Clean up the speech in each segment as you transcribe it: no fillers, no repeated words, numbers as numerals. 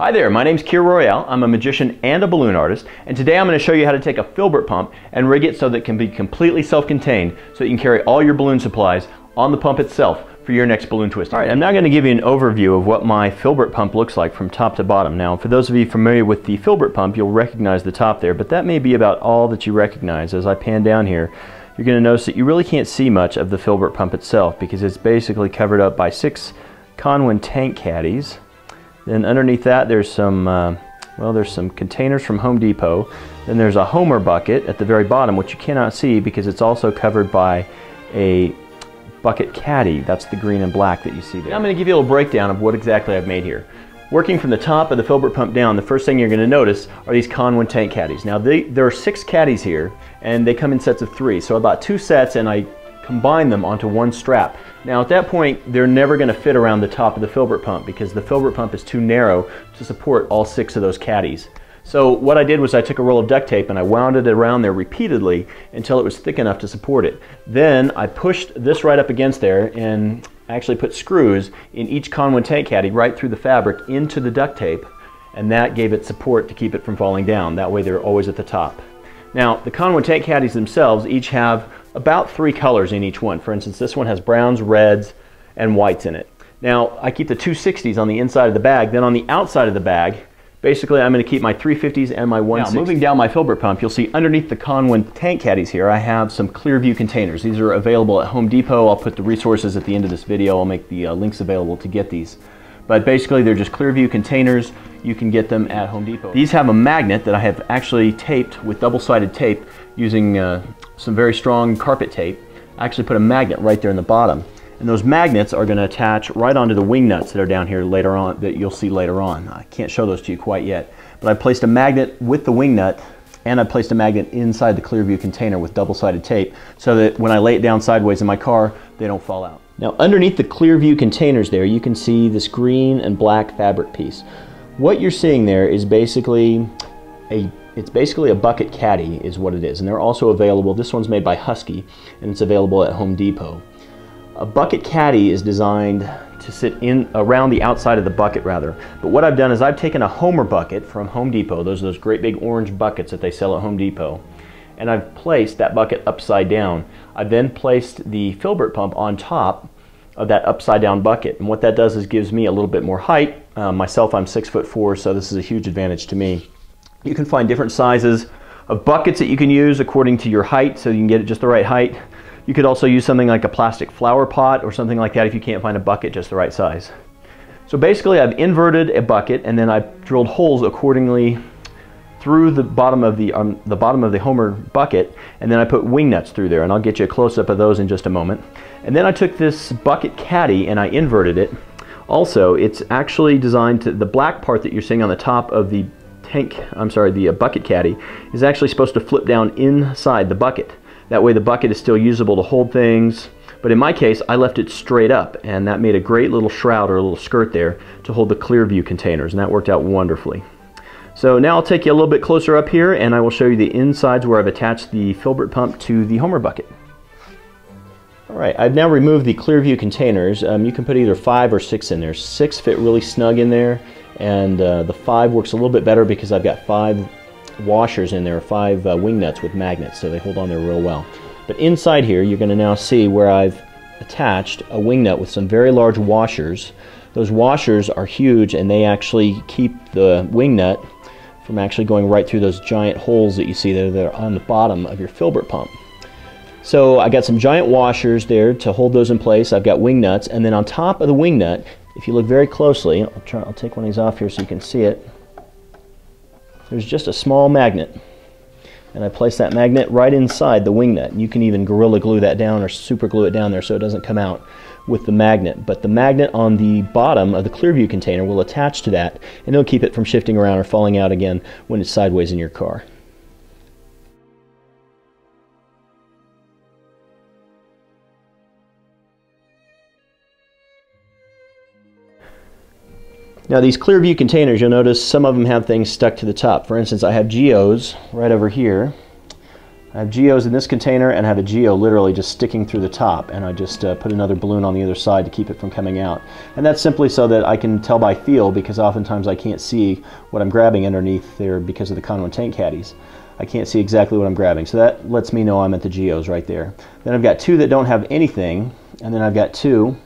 Hi there, my name's Keir Royale. I'm a magician and a balloon artist, and today I'm going to show you how to take a Filbert pump and rig it so that it can be completely self-contained so that you can carry all your balloon supplies on the pump itself for your next balloon twist. Alright, I'm now going to give you an overview of what my Filbert pump looks like from top to bottom. Now, for those of you familiar with the Filbert pump, you'll recognize the top there, but that may be about all that you recognize. As I pan down here, you're going to notice that you really can't see much of the Filbert pump itself because it's basically covered up by 6 Conwin tank caddies. Then underneath that there's some there's some containers from Home Depot. Then there's a Homer bucket at the very bottom, which you cannot see because it's also covered by a bucket caddy. That's the green and black that you see there. Now I'm going to give you a little breakdown of what exactly I've made here. Working from the top of the Filbert pump down, the first thing you're going to notice are these Conwin tank caddies. Now there are 6 caddies here, and they come in sets of 3. So I bought 2 sets and I combine them onto one strap. Now at that point they're never going to fit around the top of the Filbert pump because the Filbert pump is too narrow to support all 6 of those caddies. So what I did was I took a roll of duct tape and I wound it around there repeatedly until it was thick enough to support it. Then I pushed this right up against there and actually put screws in each Conwin tank caddy right through the fabric into the duct tape, and that gave it support to keep it from falling down. That way they're always at the top. Now the Conwin tank caddies themselves each have about 3 colors in each one. For instance, this one has browns, reds, and whites in it. Now, I keep the 260s on the inside of the bag. Then on the outside of the bag, basically I'm going to keep my 350s and my 160s. Now, moving down my Filbert pump, you'll see underneath the Conwin tank caddies here, I have some clear view containers. These are available at Home Depot. I'll put the resources at the end of this video. I'll make the links available to get these. But basically, they're just clear view containers. You can get them at Home Depot. These have a magnet that I have actually taped with double-sided tape using some very strong carpet tape. I actually put a magnet right there in the bottom. And those magnets are going to attach right onto the wing nuts that are down here later on, that you'll see later on. I can't show those to you quite yet. But I placed a magnet with the wing nut, and I placed a magnet inside the clear view container with double-sided tape so that when I lay it down sideways in my car, they don't fall out. Now underneath the clear view containers there, you can see this green and black fabric piece. What you're seeing there is basically a bucket caddy is what it is, and they're also available. This one's made by Husky and it's available at Home Depot. A bucket caddy is designed to sit in around the outside of the bucket rather, but what I've done is I've taken a Homer bucket from Home Depot, those great big orange buckets that they sell at Home Depot, and I've placed that bucket upside down. I've then placed the Filbert pump on top of that upside down bucket, and what that does is gives me a little bit more height. Myself, I'm 6'4", so this is a huge advantage to me. You can find different sizes of buckets that you can use according to your height, so you can get it just the right height. You could also use something like a plastic flower pot or something like that if you can't find a bucket just the right size. So basically I've inverted a bucket and then I've drilled holes accordingly through the bottom of the Homer bucket, and then I put wing nuts through there, and I'll get you a close-up of those in just a moment. And then I took this bucket caddy and I inverted it. Also, it's actually designed to, the black part that you're seeing on the top of the bucket caddy is actually supposed to flip down inside the bucket. That way the bucket is still usable to hold things, but in my case I left it straight up, and that made a great little shroud or a little skirt there to hold the clear view containers, and that worked out wonderfully. So now I'll take you a little bit closer up here and I will show you the insides where I've attached the Filbert pump to the Homer bucket. Alright, I've now removed the clear view containers. You can put either 5 or 6 in there. 6 fit really snug in there, and the 5 works a little bit better because I've got 5 washers in there, 5 wing nuts with magnets, so they hold on there real well. But inside here you're going to now see where I've attached a wing nut with some very large washers. Those washers are huge, and they actually keep the wing nut from actually going right through those giant holes that you see there that are on the bottom of your Filbert pump. So I got some giant washers there to hold those in place. I've got wing nuts, and then on top of the wing nut, if you look very closely, I'll take one of these off here so you can see it. There's just a small magnet, and I place that magnet right inside the wing nut. You can even Gorilla Glue that down or super glue it down there so it doesn't come out with the magnet. But the magnet on the bottom of the clear view container will attach to that, and it'll keep it from shifting around or falling out again when it's sideways in your car. Now these clear view containers, you'll notice some of them have things stuck to the top. For instance, I have geos right over here. I have geos in this container, and I have a geo literally just sticking through the top, and I just put another balloon on the other side to keep it from coming out. And that's simply so that I can tell by feel, because oftentimes I can't see what I'm grabbing underneath there because of the Conwan tank caddies. I can't see exactly what I'm grabbing, so that lets me know I'm at the geos right there. Then I've got two that don't have anything, and then I've got two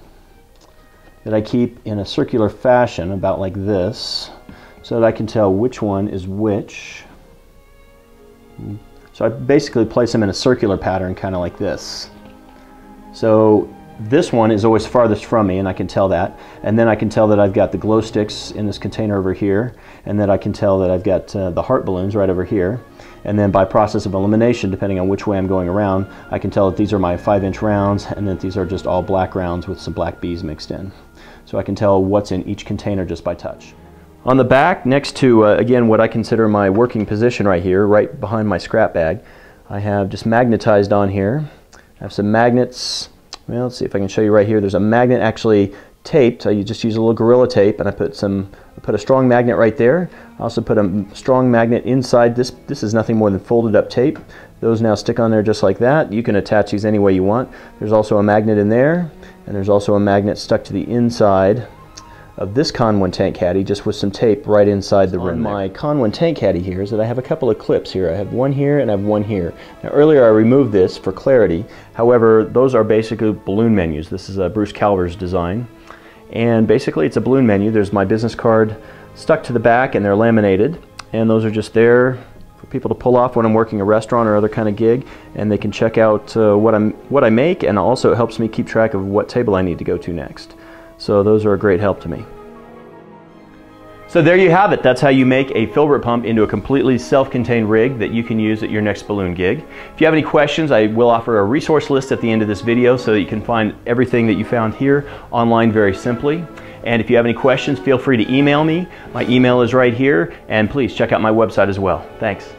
that I keep in a circular fashion, about like this, so that I can tell which one is which. So I basically place them in a circular pattern, kind of like this. So this one is always farthest from me, and I can tell that. And then I can tell that I've got the glow sticks in this container over here, and then I can tell that I've got the heart balloons right over here. And then by process of elimination, depending on which way I'm going around, I can tell that these are my 5-inch rounds, and that these are just all black rounds with some black bees mixed in. So I can tell what's in each container just by touch. On the back, next to, again, what I consider my working position right here, right behind my scrap bag, I have just magnetized on here. I have some magnets. Well, let's see if I can show you right here. There's a magnet actually taped. I just use a little Gorilla Tape, and I put a strong magnet right there. I also put a strong magnet inside this. This is nothing more than folded up tape. Those now stick on there just like that. You can attach these any way you want. There's also a magnet in there, and there's also a magnet stuck to the inside of this Conwan tank caddy, just with some tape right inside the rim. My Conwan tank caddy here is that I have a couple of clips here. I have one here and I have one here. Now earlier I removed this for clarity. However, those are basically balloon menus. This is Bruce Calver's design. And basically it's a balloon menu. There's my business card stuck to the back, and they're laminated. And those are just there for people to pull off when I'm working a restaurant or other kind of gig. And they can check out what I make, and also it helps me keep track of what table I need to go to next. So those are a great help to me. So there you have it. That's how you make a Filbert pump into a completely self-contained rig that you can use at your next balloon gig. If you have any questions, I will offer a resource list at the end of this video so that you can find everything that you found here online very simply. And if you have any questions, feel free to email me. My email is right here, and please check out my website as well. Thanks.